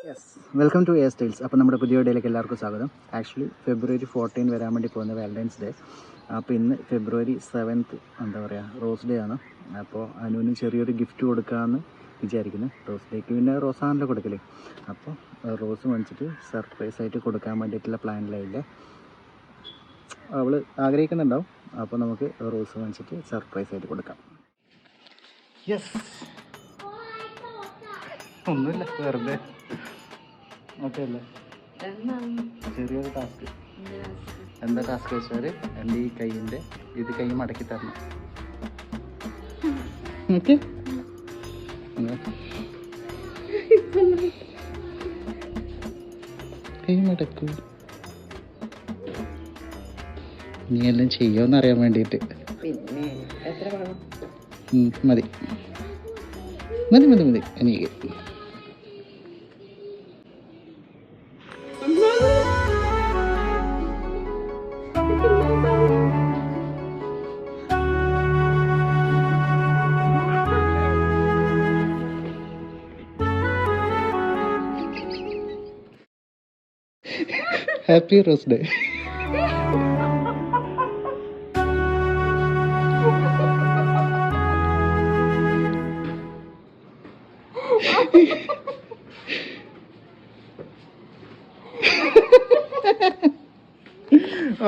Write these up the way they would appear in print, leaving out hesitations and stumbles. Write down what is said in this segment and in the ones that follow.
Yes, welcome to air styles. അപ്പോൾ നമ്മുടെ പുതിയ വീഡിയോയിലേക്ക് എല്ലാവർക്കും സ്വാഗതം. ആക്ച്വലി February 14 വരാൻ വേണ്ടി പോകുന്ന വാലൻറ്റൈൻസ് ഡേ. അപ്പോൾ ഇന്ന് February 7th എന്താ പറയുക, റോസ് ഡേ ആണ്. അപ്പോൾ അനുവിന് ചെറിയൊരു ഗിഫ്റ്റ് കൊടുക്കാമെന്ന് വിചാരിക്കുന്നു. റോസ് ഡേക്ക് പിന്നെ റോസാണല്ലോ കൊടുക്കല്. അപ്പോൾ റോസ് മേടിച്ചിട്ട് സർപ്രൈസ് ആയിട്ട് കൊടുക്കാൻ വേണ്ടിയിട്ടുള്ള പ്ലാനിലായില്ലേ. അവൾ ആഗ്രഹിക്കുന്നുണ്ടാവും. അപ്പോൾ നമുക്ക് റോസ് മേടിച്ചിട്ട് സർപ്രൈസ് ആയിട്ട് കൊടുക്കാം. യെസ്, ഒന്നുമില്ല, വെറുതെ ഓക്കെ അല്ലേ. ചെറിയൊരു ടാസ്ക്. എന്താ ടാസ്ക് വെച്ചാൽ എൻ്റെ ഈ കൈയിൻ്റെ ഇത് കൈ മടക്കി തരണം. ഓക്കെ, കൈ മടക്കൂ. നീ എല്ലാം ചെയ്യുമെന്ന് അറിയാൻ വേണ്ടിയിട്ട്. മതി മതി മതി മതി എനിക്ക്. Happy rose day.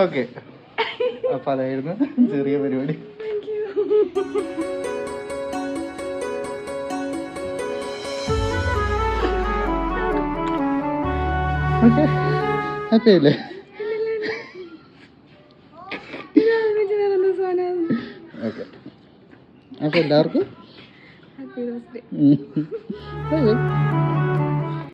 ഓക്കെ, അപ്പം അതായിരുന്നു ചെറിയ പരിപാടി. ഓക്കെ, ഹാപ്പി അല്ലേ? ഓക്കെ, അപ്പം എല്ലാവർക്കും ഹാപ്പി റോസ് ഡേ.